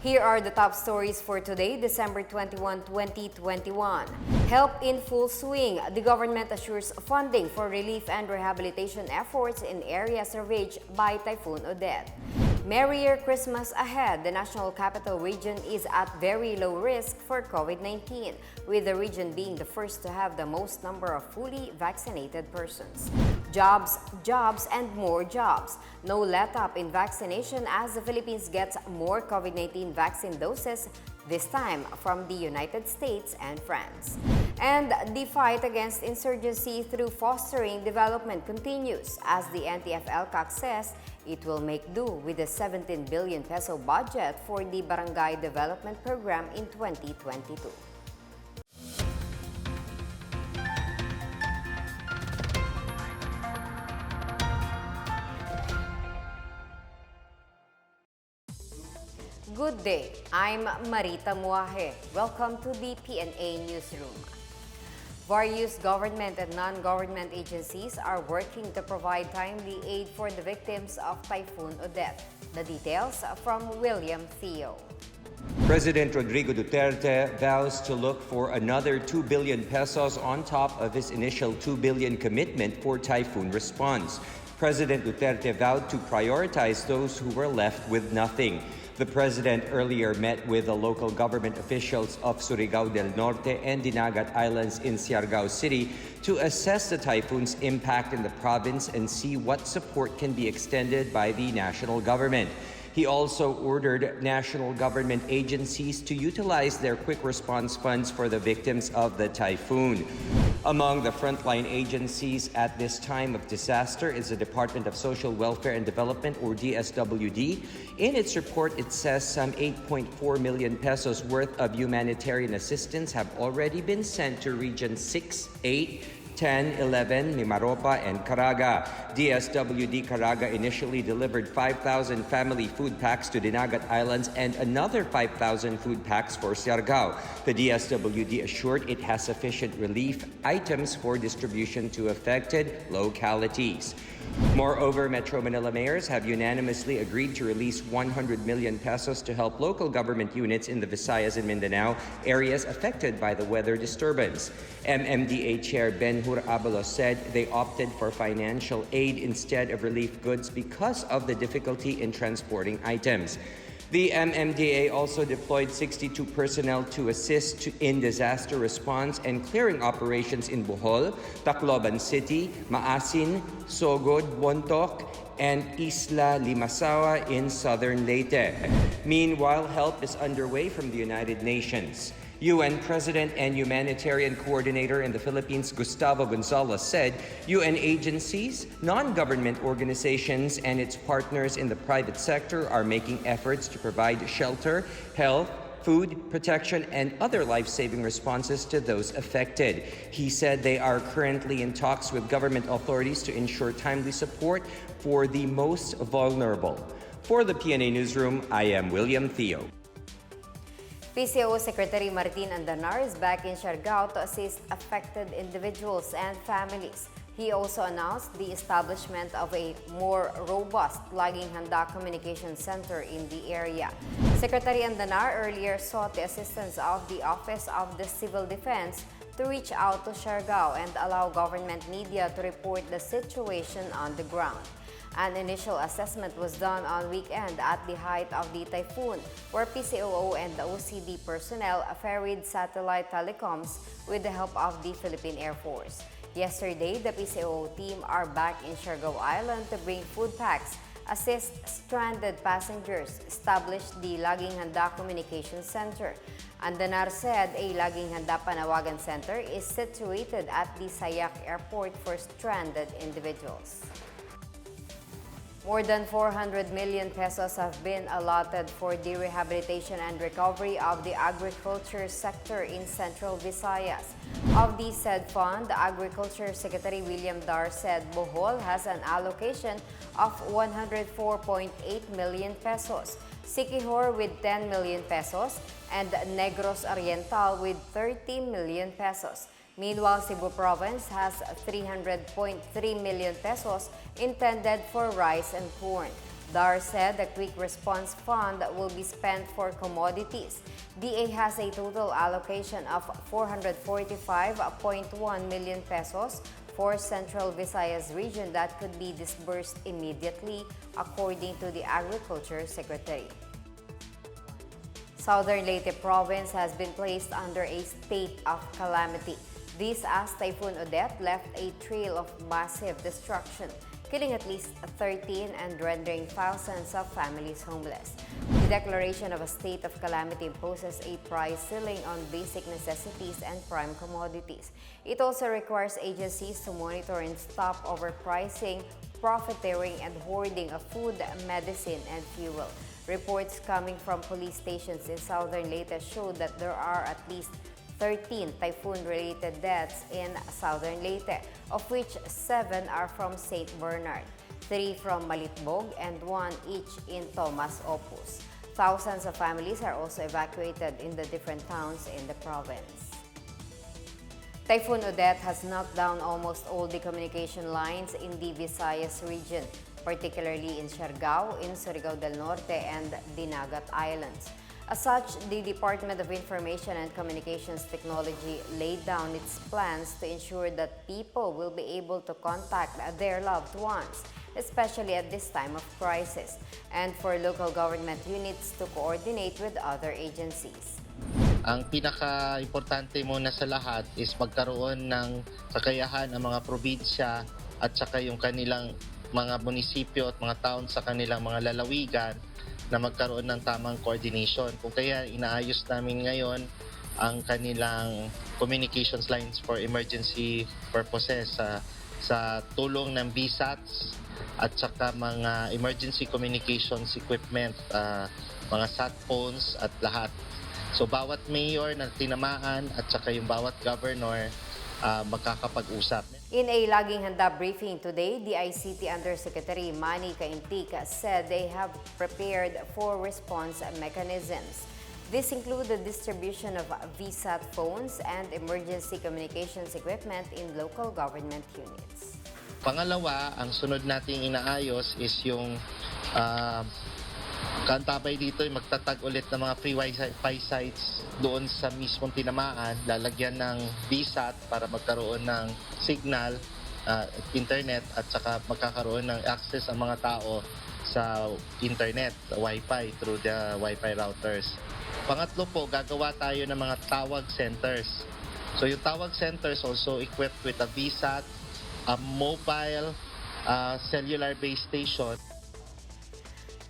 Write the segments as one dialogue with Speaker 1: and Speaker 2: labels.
Speaker 1: Here are the top stories for today, December 21, 2021. Help in full swing. The government assures funding for relief and rehabilitation efforts in areas ravaged by Typhoon Odette. Merrier Christmas ahead. The National Capital Region is at very low risk for COVID-19, with the region being the first to have the most number of fully vaccinated persons. Jobs, jobs, and more jobs. No let-up in vaccination as the Philippines gets more COVID-19 vaccine doses, this time from the United States and France. And the fight against insurgency through fostering development continues as the NTF-ELCAC says it will make do with the 17 billion peso budget for the Barangay Development Program in 2022. Good day, I'm Marita Muaje. Welcome to the PNA Newsroom. Various government and non-government agencies are working to provide timely aid for the victims of Typhoon Odette. The details from William Theo.
Speaker 2: President Rodrigo Duterte vows to look for another 2 billion pesos on top of his initial 2 billion commitment for typhoon response. President Duterte vowed to prioritize those who were left with nothing. The president earlier met with the local government officials of Surigao del Norte and Dinagat Islands in Siargao City to assess the typhoon's impact in the province and see what support can be extended by the national government. He also ordered national government agencies to utilize their quick response funds for the victims of the typhoon. Among the frontline agencies at this time of disaster is the Department of Social Welfare and Development, or DSWD. In its report, it says some 8.4 million pesos worth of humanitarian assistance have already been sent to Region 6, 8, 10, 11, Mimaropa, and Caraga. DSWD Caraga initially delivered 5,000 family food packs to Dinagat Islands and another 5,000 food packs for Siargao. The DSWD assured it has sufficient relief items for distribution to affected localities. Moreover, Metro Manila mayors have unanimously agreed to release 100 million pesos to help local government units in the Visayas and Mindanao, areas affected by the weather disturbance. MMDA Chair Ben-Hur Abalos said they opted for financial aid instead of relief goods because of the difficulty in transporting items. The MMDA also deployed 62 personnel to assist in disaster response and clearing operations in Bohol, Tacloban City, Maasin, Sogod, Bontoc, and Isla Limasawa in southern Leyte. Meanwhile, help is underway from the United Nations. UN President and Humanitarian Coordinator in the Philippines, Gustavo Gonzalez, said UN agencies, non-government organizations, and its partners in the private sector are making efforts to provide shelter, health, food, protection, and other life-saving responses to those affected. He said they are currently in talks with government authorities to ensure timely support for the most vulnerable. For the PNA Newsroom, I am William Theo.
Speaker 1: PCO Secretary Martin Andanar is back in Siargao to assist affected individuals and families. He also announced the establishment of a more robust Laging Handa Communication Center in the area. Secretary Andanar earlier sought the assistance of the Office of the Civil Defense to reach out to Siargao and allow government media to report the situation on the ground. An initial assessment was done on weekend at the height of the typhoon, where PCOO and the OCD personnel ferried satellite telecoms with the help of the Philippine Air Force. Yesterday, the PCOO team are back in Siargao Island to bring food packs, assist stranded passengers, establish the Laging Handa Communication Center. Andanar said a Laging Handa Panawagan Center is situated at the Sayak Airport for stranded individuals. More than 400 million pesos have been allotted for the rehabilitation and recovery of the agriculture sector in Central Visayas. Of the said fund, the Agriculture Secretary William Dar said Bohol has an allocation of 104.8 million pesos, Siquijor with 10 million pesos, and Negros Oriental with 30 million pesos. Meanwhile, Cebu Province has 300.3 million pesos intended for rice and corn. DAR said the Quick Response Fund will be spent for commodities. DA has a total allocation of 445.1 million pesos for Central Visayas region that could be disbursed immediately, according to the Agriculture Secretary. Southern Leyte province has been placed under a state of calamity. This as Typhoon Odette left a trail of massive destruction, killing at least 13 and rendering thousands of families homeless. The declaration of a state of calamity imposes a price ceiling on basic necessities and prime commodities. It also requires agencies to monitor and stop overpricing, profiteering, and hoarding of food, medicine, and fuel. Reports coming from police stations in Southern Leyte showed that there are at least 13 typhoon-related deaths in Southern Leyte, of which 7 are from St. Bernard, 3 from Malitbog, and 1 each in Tomas Opus. Thousands of families are also evacuated in the different towns in the province. Typhoon Odette has knocked down almost all the communication lines in the Visayas region, particularly in Siargao, in Surigao del Norte, and Dinagat Islands. As such, the Department of Information and Communications Technology laid down its plans to ensure that people will be able to contact their loved ones, especially at this time of crisis, and for local government units to coordinate with other agencies.
Speaker 3: Ang pinaka-importante muna sa lahat is magkaroon ng kakayahan ng mga probinsya at saka yung kanilang mga munisipyo at mga town sa kanilang mga lalawigan na magkaroon ng tamang coordination. Kung kaya inaayos namin ngayon ang kanilang communications lines for emergency purposes sa tulong ng VSATs at saka mga emergency communications equipment, mga sat phones at lahat. So bawat mayor na tinamaan at saka yung bawat governor magkakapag-usap.
Speaker 1: In a Laging Handa briefing today, the ICT Undersecretary Manny Caintic said they have prepared 4 response mechanisms. This include the distribution of VSAT phones and emergency communications equipment in local government units.
Speaker 3: Pangalawa, ang sunod nating inaayos is yung kantabay dito ay magtatag ulit ng mga free Wi-Fi sites doon sa mismong tinamaan, lalagyan ng VSAT para magkaroon ng signal, internet at saka magkakaroon ng access ang mga tao sa internet, Wi-Fi through the Wi-Fi routers. Pangatlo po, gagawa tayo ng mga tawag centers. So yung tawag centers also equipped with a VSAT, a mobile cellular base station.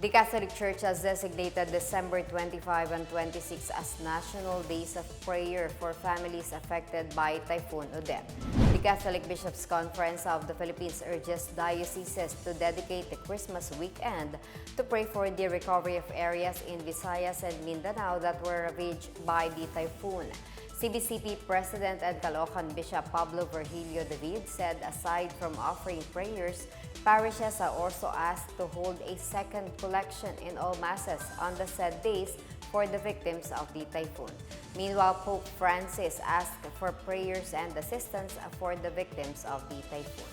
Speaker 1: The Catholic Church has designated December 25 and 26 as National Days of Prayer for families affected by Typhoon Odette. The Catholic Bishops' Conference of the Philippines urges dioceses to dedicate the Christmas weekend to pray for the recovery of areas in Visayas and Mindanao that were ravaged by the typhoon. CBCP President and Caloocan Bishop Pablo Virgilio David said aside from offering prayers, parishes are also asked to hold a second collection in all masses on the said days for the victims of the typhoon. Meanwhile, Pope Francis asked for prayers and assistance for the victims of the typhoon.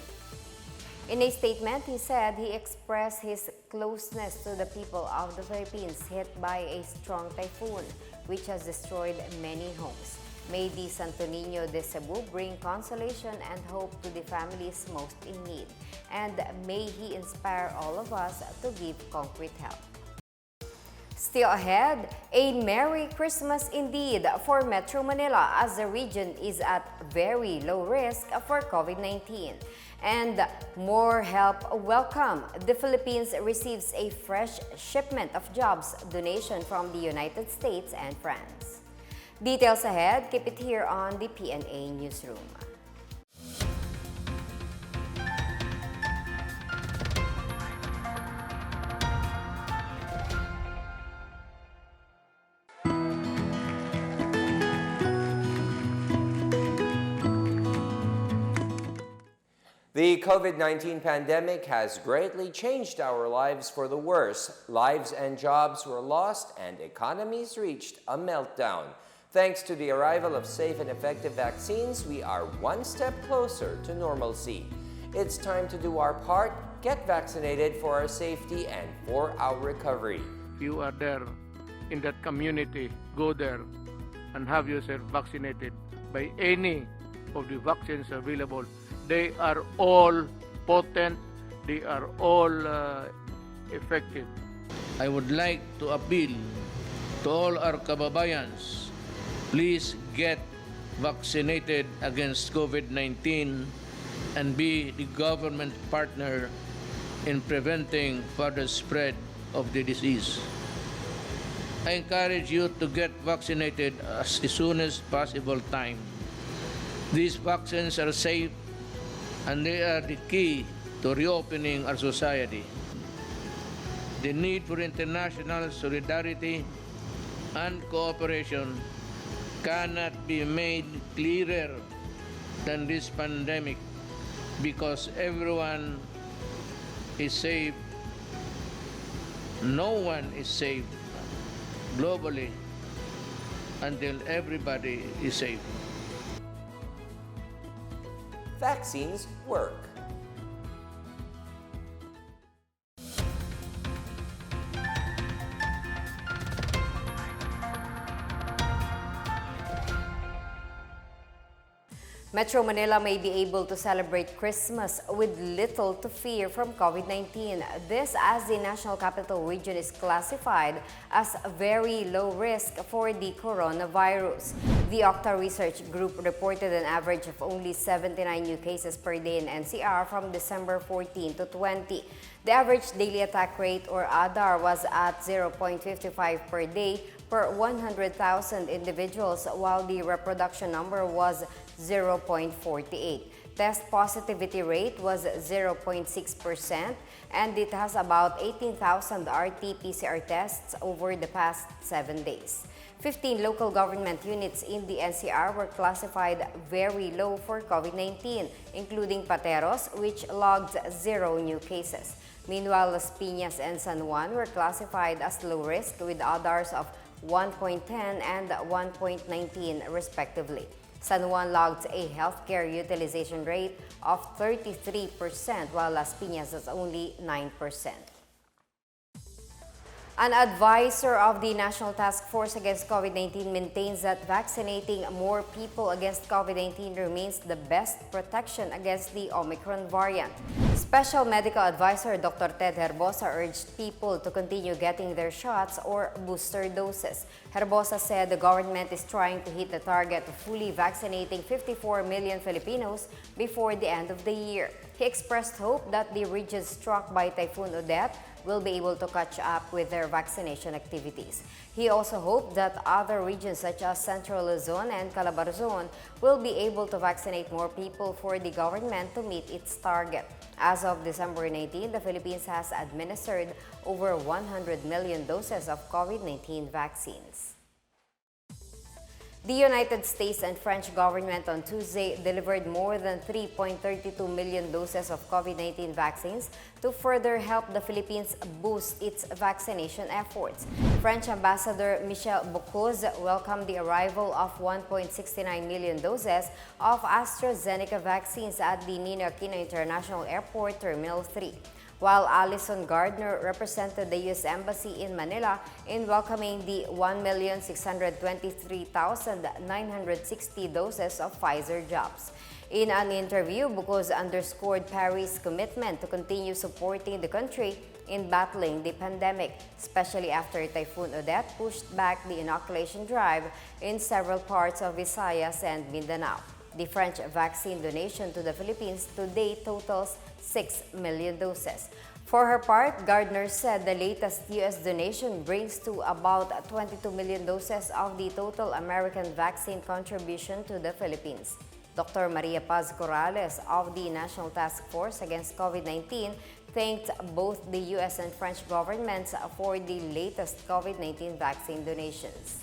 Speaker 1: In a statement, he said he expressed his closeness to the people of the Philippines hit by a strong typhoon, which has destroyed many homes. May the Santo Niño de Cebu bring consolation and hope to the families most in need, and may He inspire all of us to give concrete help. Still ahead, a Merry Christmas indeed for Metro Manila as the region is at very low risk for COVID-19. And more help welcome. The Philippines receives a fresh shipment of jobs donation from the United States and France. Details ahead, keep it here on the PNA Newsroom.
Speaker 2: The COVID-19 pandemic has greatly changed our lives for the worse. Lives and jobs were lost and economies reached a meltdown. Thanks to the arrival of safe and effective vaccines, we are one step closer to normalcy. It's time to do our part
Speaker 4: get vaccinated for our safety and for our recovery.
Speaker 5: You are there in that community, go there and have yourself vaccinated by any of the vaccines available. They are all potent, they are all effective.
Speaker 6: I would like to appeal to all our kababayans, please get vaccinated against COVID-19 and be the government partner in preventing further spread of the disease. I encourage you to get vaccinated as soon as possible time. These vaccines are safe and they are the key to reopening our society. The need for international solidarity and cooperation cannot be made clearer than this pandemic because everyone is safe. No one is safe globally until everybody is safe.
Speaker 4: Vaccines work.
Speaker 1: Metro Manila may be able to celebrate Christmas with little to fear from COVID-19. This as the National Capital Region is classified as very low risk for the coronavirus. The OCTA Research Group reported an average of only 79 new cases per day in NCR from December 14 to 20. The average daily attack rate or ADAR was at 0.55 per day per 100,000 individuals, while the reproduction number was 0.48. Test positivity rate was 0.6%, and it has about 18,000 RT-PCR tests over the past 7 days. 15 local government units in the NCR were classified very low for COVID-19, including Pateros, which logged 0 new cases. Meanwhile, Las Piñas and San Juan were classified as low risk with ADARs of 1.10 and 1.19 respectively. San Juan logged a healthcare utilization rate of 33%, while Las Piñas is only 9%. An advisor of the National Task Force Against COVID-19 maintains that vaccinating more people against COVID-19 remains the best protection against the Omicron variant. Special Medical Advisor Dr. Ted Herbosa urged people to continue getting their shots or booster doses. Herbosa said the government is trying to hit the target of fully vaccinating 54 million Filipinos before the end of the year. He expressed hope that the regions struck by Typhoon Odette will be able to catch up with their vaccination activities. He also hoped that other regions such as Central Luzon and Calabarzon will be able to vaccinate more people for the government to meet its target. As of December 19, the Philippines has administered over 100 million doses of COVID-19 vaccines. The United States and French government on Tuesday delivered more than 3.32 million doses of COVID-19 vaccines to further help the Philippines boost its vaccination efforts. French Ambassador Michel Bocuse welcomed the arrival of 1.69 million doses of AstraZeneca vaccines at the Ninoy Aquino International Airport Terminal 3. While Alison Gardner represented the U.S. Embassy in Manila in welcoming the 1,623,960 doses of Pfizer jabs. In an interview, Bocuse underscored Paris' commitment to continue supporting the country in battling the pandemic, especially after Typhoon Odette pushed back the inoculation drive in several parts of Visayas and Mindanao. The French vaccine donation to the Philippines to date totals 6 million doses. For her part, Gardner said the latest U.S. donation brings to about 22 million doses of the total American vaccine contribution to the Philippines. Dr. Maria Paz Corrales of the National Task Force Against COVID-19 thanked both the U.S. and French governments for the latest COVID-19 vaccine donations.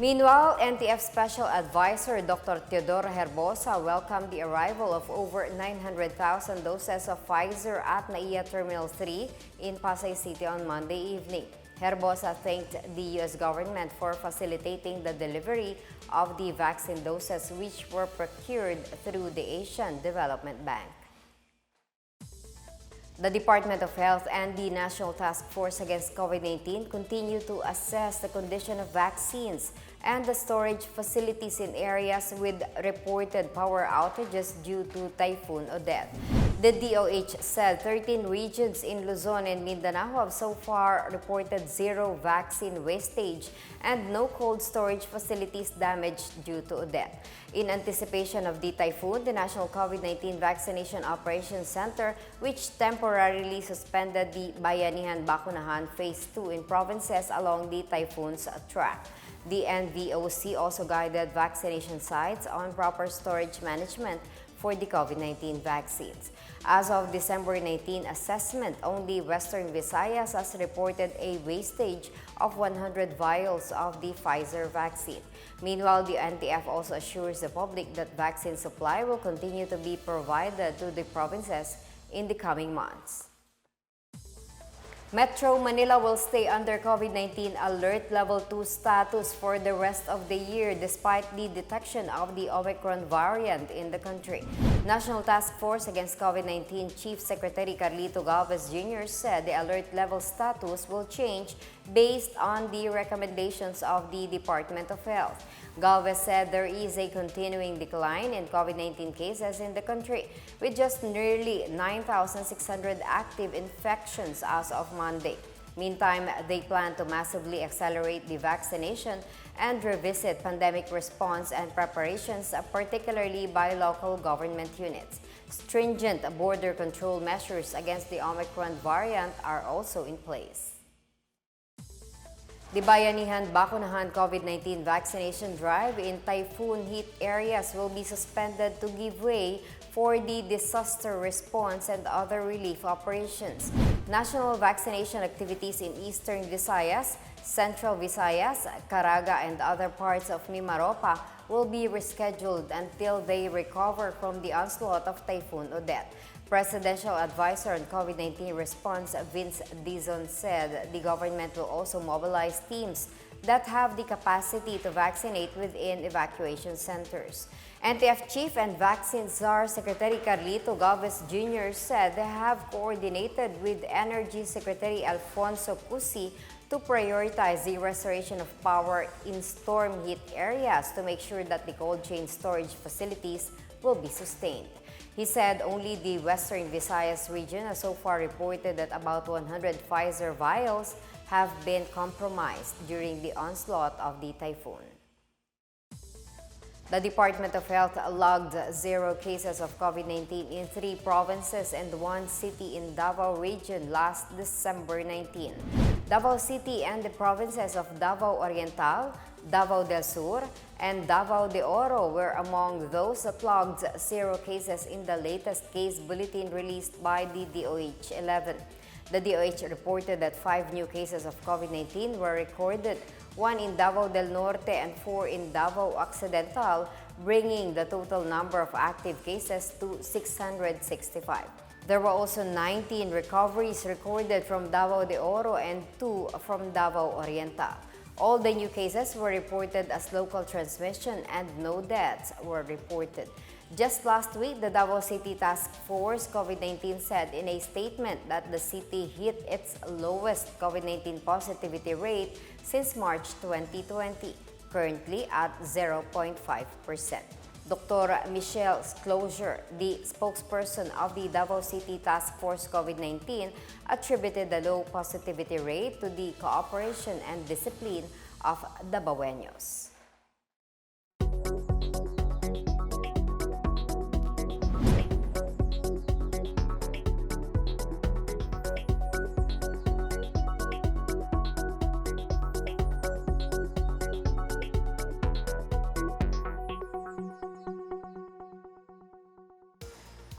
Speaker 1: Meanwhile, NTF Special Advisor Dr. Teodoro Herbosa welcomed the arrival of over 900,000 doses of Pfizer at NAIA Terminal 3 in Pasay City on Monday evening. Herbosa thanked the U.S. government for facilitating the delivery of the vaccine doses which were procured through the Asian Development Bank. The Department of Health and the National Task Force Against COVID-19 continue to assess the condition of vaccines and the storage facilities in areas with reported power outages due to Typhoon Odette. The DOH said 13 regions in Luzon and Mindanao have so far reported zero vaccine wastage and no cold storage facilities damaged due to Odette. In anticipation of the typhoon, the National COVID-19 Vaccination Operations Center, which temporarily suspended the Bayanihan Bakunahan Phase 2 in provinces along the typhoon's track. The NVOC also guided vaccination sites on proper storage management for the COVID-19 vaccines. As of December 19 assessment, only Western Visayas has reported a wastage of 100 vials of the Pfizer vaccine. Meanwhile, the NTF also assures the public that vaccine supply will continue to be provided to the provinces in the coming months. Metro Manila will stay under COVID-19 Alert Level 2 status for the rest of the year despite the detection of the Omicron variant in the country. National Task Force Against COVID-19 Chief Secretary Carlito Galvez Jr. said the alert level status will change based on the recommendations of the Department of Health. Galvez said there is a continuing decline in COVID-19 cases in the country, with just nearly 9,600 active infections as of Monday. Meantime, they plan to massively accelerate the vaccination and revisit pandemic response and preparations, particularly by local government units. Stringent border control measures against the Omicron variant are also in place. The Bayanihan Bakunahan COVID-19 vaccination drive in typhoon-hit areas will be suspended to give way for the disaster response and other relief operations. National vaccination activities in Eastern Visayas, Central Visayas, Caraga, and other parts of Mimaropa will be rescheduled until they recover from the onslaught of Typhoon Odette. Presidential Advisor on COVID-19 Response Vince Dizon said the government will also mobilize teams that have the capacity to vaccinate within evacuation centers. NTF Chief and Vaccine Czar Secretary Carlito Galvez Jr. said they have coordinated with Energy Secretary Alfonso Cusi to prioritize the restoration of power in storm-hit areas to make sure that the cold chain storage facilities will be sustained. He said only the Western Visayas region has so far reported that about 100 Pfizer vials have been compromised during the onslaught of the typhoon. The Department of Health logged zero cases of COVID-19 in 3 provinces and 1 city in Davao region last December 19. Davao City and the provinces of Davao Oriental, Davao del Sur, and Davao de Oro were among those that logged zero cases in the latest case bulletin released by the DOH-11. The DOH reported that 5 new cases of COVID-19 were recorded, 1 in Davao del Norte and 4 in Davao Occidental, bringing the total number of active cases to 665. There were also 19 recoveries recorded from Davao de Oro and 2 from Davao Oriental. All the new cases were reported as local transmission and no deaths were reported. Just last week, the Davao City Task Force COVID-19 said in a statement that the city hit its lowest COVID-19 positivity rate since March 2020, currently at 0.5%. Dr. Michelle Sclosure, the spokesperson of the Davao City Task Force COVID-19, attributed the low positivity rate to the cooperation and discipline of Davaoeños.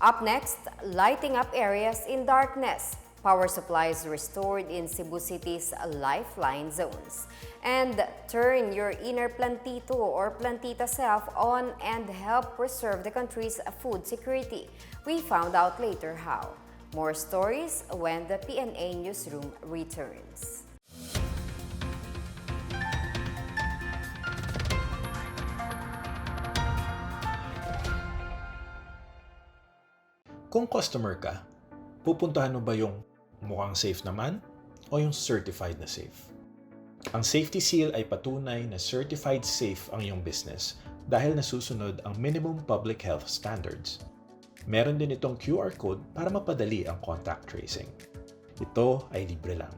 Speaker 1: Up next, lighting up areas in darkness. Power supplies restored in Cebu City's lifeline zones. And turn your inner plantito or plantita self on and help preserve the country's food security. We found out later how. More stories when the PNA Newsroom returns.
Speaker 7: Kung customer ka, pupuntahan mo ba yung mukhang safe naman o yung certified na safe? Ang safety seal ay patunay na certified safe ang iyong business dahil nasusunod ang minimum public health standards. Meron din itong QR code para mapadali ang contact tracing. Ito ay libre lang.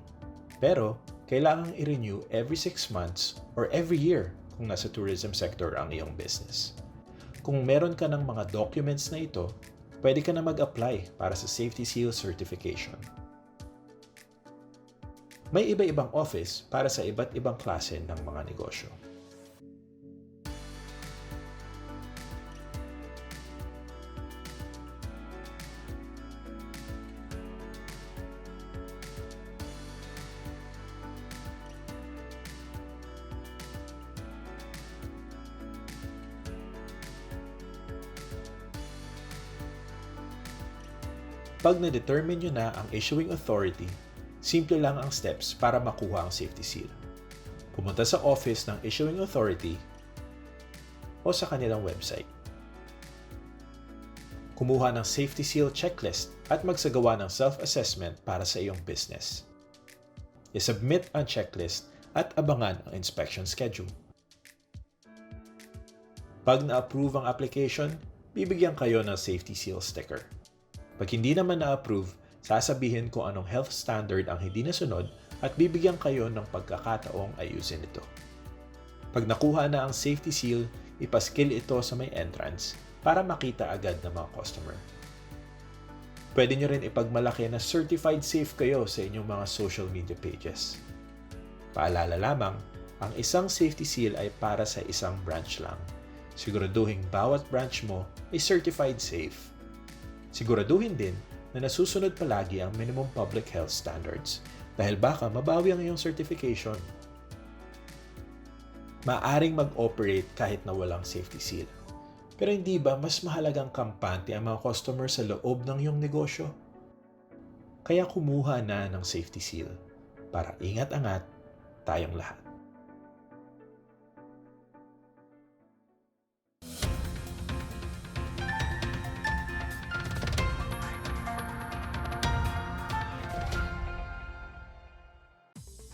Speaker 7: Pero, kailangang i-renew every 6 months or every year kung nasa tourism sector ang iyong business. Kung meron ka ng mga documents na ito, pwede ka na mag-apply para sa Safety Seal Certification. May iba-ibang office para sa iba't ibang klase ng mga negosyo. Pag na-determine nyo na ang issuing authority, simple lang ang steps para makuha ang safety seal. Pumunta sa office ng issuing authority o sa kanilang website. Kumuha ng safety seal checklist at magsagawa ng self-assessment para sa iyong business. I-submit ang checklist at abangan ang inspection schedule. Pag na-approve ang application, bibigyan kayo ng safety seal sticker. Pag hindi naman na-approve, sasabihin kung anong health standard ang hindi nasunod at bibigyan kayo ng pagkakataong ayusin ito. Pag nakuha na ang safety seal, ipaskil ito sa may entrance para makita agad ng mga customer. Pwede nyo rin ipagmalaki na certified safe kayo sa inyong mga social media pages. Paalala lamang, ang isang safety seal ay para sa isang branch lang. Siguraduhin bawat branch mo ay certified safe. Siguraduhin din na nasusunod palagi ang minimum public health standards dahil baka mabawi ang iyong certification. Maaring mag-operate kahit na walang safety seal. Pero hindi ba mas mahalagang kampante ang mga customer sa loob ng iyong negosyo? Kaya kumuha na ng safety seal para ingat-angat tayong lahat.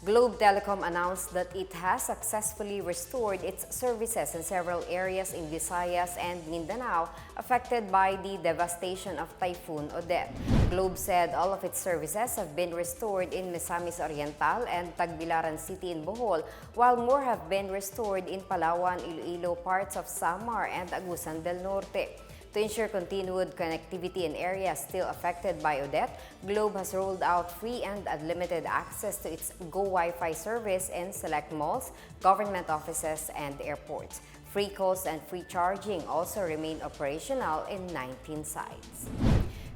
Speaker 1: Globe Telecom announced that it has successfully restored its services in several areas in Visayas and Mindanao affected by the devastation of Typhoon Odette. Globe said all of its services have been restored in Misamis Oriental and Tagbilaran City in Bohol, while more have been restored in Palawan, Iloilo, parts of Samar, and Agusan del Norte. To ensure continued connectivity in areas still affected by Odette, Globe has rolled out free and unlimited access to its Go Wi-Fi service in select malls, government offices, and airports. Free calls and free charging also remain operational in 19 sites.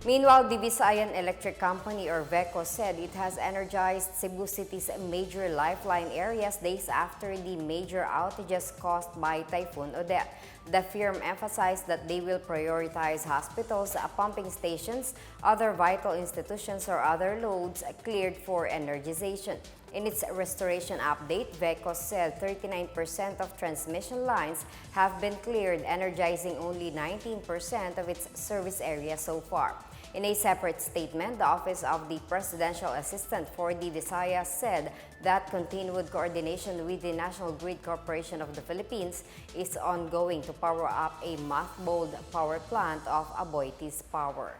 Speaker 1: Meanwhile, the Visayan Electric Company or VECO said it has energized Cebu City's major lifeline areas days after the major outages caused by Typhoon Odette. The firm emphasized that they will prioritize hospitals, pumping stations, other vital institutions, or other loads cleared for energization. In its restoration update, VECO said 39% of transmission lines have been cleared, energizing only 19% of its service area so far. In a separate statement, the Office of the Presidential Assistant for the Visayas said that continued coordination with the National Grid Corporation of the Philippines is ongoing to power up a mothballed power plant of Aboitiz Power.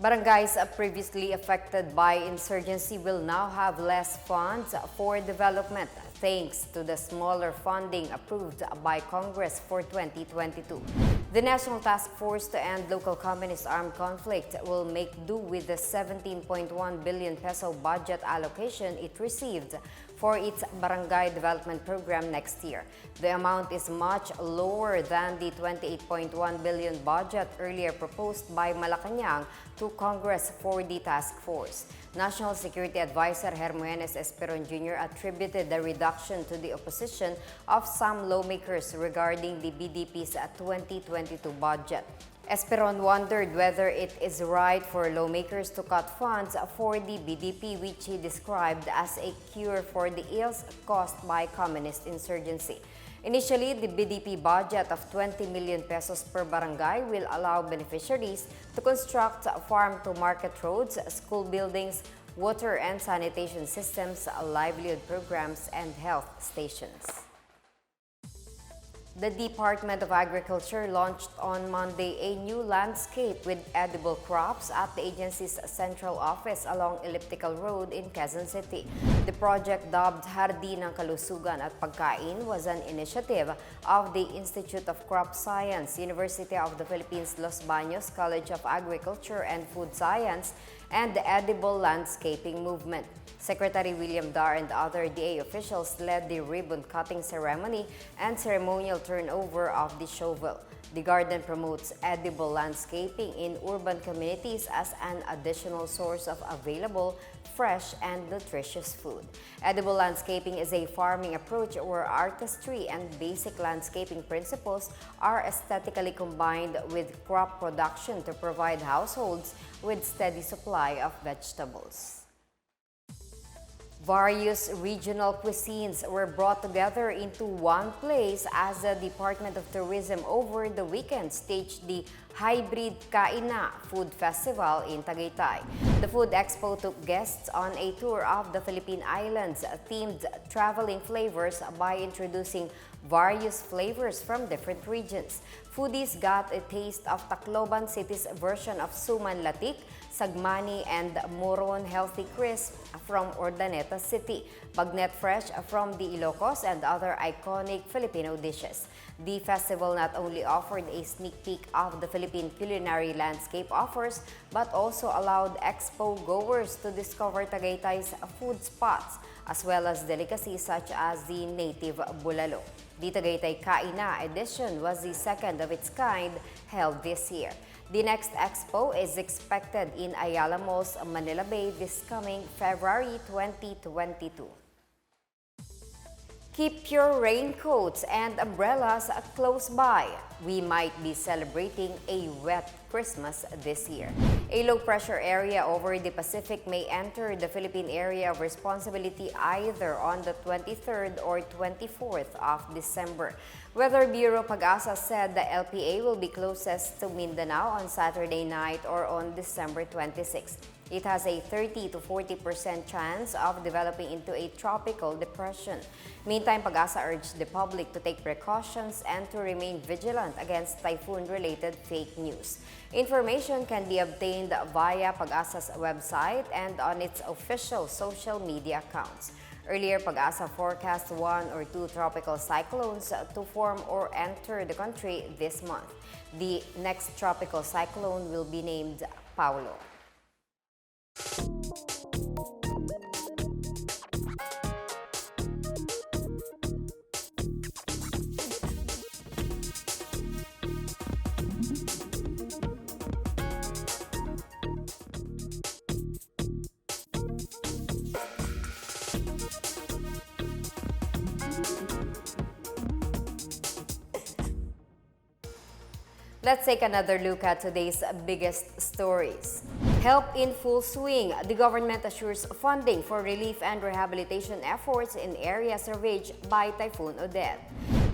Speaker 1: Barangays previously affected by insurgency will now have less funds for development thanks to the smaller funding approved by Congress for 2022. The National Task Force to End Local Communist Armed Conflict will make do with the 17.1 billion peso budget allocation it received for its Barangay Development Program next year. The amount is much lower than the 28.1 billion budget earlier proposed by Malacanang to Congress for the task force. National Security Advisor Hermogenes Esperon Jr. attributed the reduction to the opposition of some lawmakers regarding the BDP's 2022 budget. Esperon wondered whether it is right for lawmakers to cut funds for the BDP, which he described as a cure for the ills caused by communist insurgency. Initially, the BDP budget of 20 million pesos per barangay will allow beneficiaries to construct farm-to-market roads, school buildings, water and sanitation systems, livelihood programs, and health stations. The Department of Agriculture launched on Monday a new landscape with edible crops at the agency's central office along Elliptical Road in Quezon City. The project, dubbed Hardi ng Kalusugan at Pagkain, was an initiative of the Institute of Crop Science, University of the Philippines Los Baños College of Agriculture and Food Science, and the Edible Landscaping Movement. Secretary William Dar and other DA officials led the ribbon-cutting ceremony and ceremonial turnover of the shovel. The garden promotes edible landscaping in urban communities as an additional source of available, fresh, and nutritious food. Edible landscaping is a farming approach where artistry and basic landscaping principles are aesthetically combined with crop production to provide households with steady supply of vegetables. Various regional cuisines were brought together into one place as the Department of Tourism over the weekend staged the Hybrid Kaina Food Festival in Tagaytay. The Food Expo took guests on a tour of the Philippine Islands, themed traveling flavors by introducing various flavors from different regions. Foodies got a taste of Tacloban City's version of Suman Latik, Sagmani, and Moron Healthy Crisp from Urdaneta City, Bagnet Fresh from the Ilocos, and other iconic Filipino dishes. The festival not only offered a sneak peek of the Philippine culinary landscape offers, but also allowed expo goers to discover Tagaytay's food spots, as well as delicacies such as the native bulalo. The Tagaytay Kaina edition was the second of its kind held this year. The next expo is expected in Ayala Mall's Manila Bay this coming February 2022. Keep your raincoats and umbrellas close by. We might be celebrating a wet Christmas this year. A low-pressure area over the Pacific may enter the Philippine area of responsibility either on the 23rd or 24th of December. Weather Bureau Pag-asa said the LPA will be closest to Mindanao on Saturday night or on December 26th. It has a 30 to 40% chance of developing into a tropical depression. Meantime, Pag-asa urged the public to take precautions and to remain vigilant against typhoon-related fake news. Information can be obtained via Pag-asa's website and on its official social media accounts. Earlier, Pag-asa forecast 1 or 2 tropical cyclones to form or enter the country this month. The next tropical cyclone will be named Paulo. Let's take another look at today's biggest stories. Help in full swing. The government assures funding for relief and rehabilitation efforts in areas ravaged by Typhoon Odette.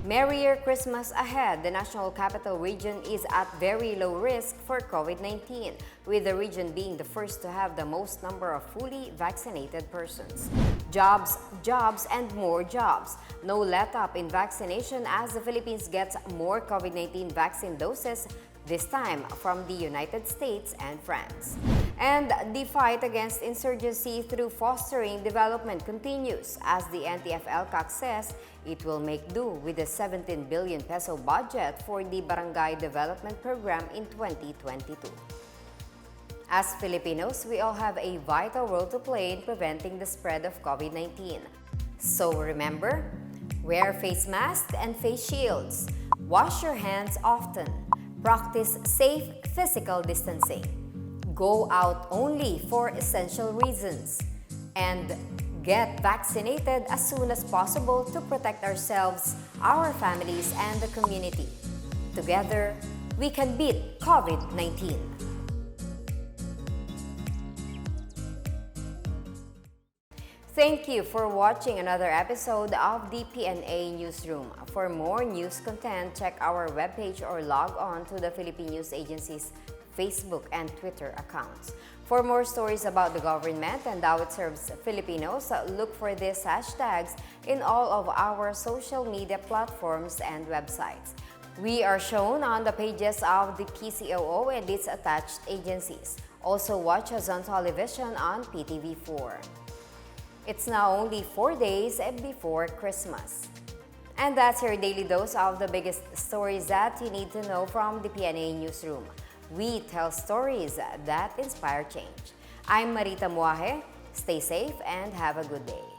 Speaker 1: Merrier Christmas ahead. The National Capital Region is at very low risk for COVID-19, with the region being the first to have the most number of fully vaccinated persons. Jobs, jobs, and more jobs. No let-up in vaccination as the Philippines gets more COVID-19 vaccine doses, this time from the United States and France. And the fight against insurgency through fostering development continues, as the NTF-ELCAC says it will make do with the 17 billion peso budget for the Barangay Development Program in 2022. As Filipinos, we all have a vital role to play in preventing the spread of COVID-19. So remember, wear face masks and face shields. Wash your hands often. Practice safe physical distancing. Go out only for essential reasons. And get vaccinated as soon as possible to protect ourselves, our families, and the community. Together, we can beat COVID-19. Thank you for watching another episode of the PNA Newsroom. For more news content, check our webpage or log on to the Philippine News Agency's Facebook and Twitter accounts. For more stories about the government and how it serves Filipinos, look for these hashtags in all of our social media platforms and websites. We are shown on the pages of the PCOO and its attached agencies. Also watch us on television on PTV4. It's now only 4 days before Christmas. And that's your daily dose of the biggest stories that you need to know from the PNA Newsroom. We tell stories that inspire change. I'm Marita Muaje. Stay safe and have a good day.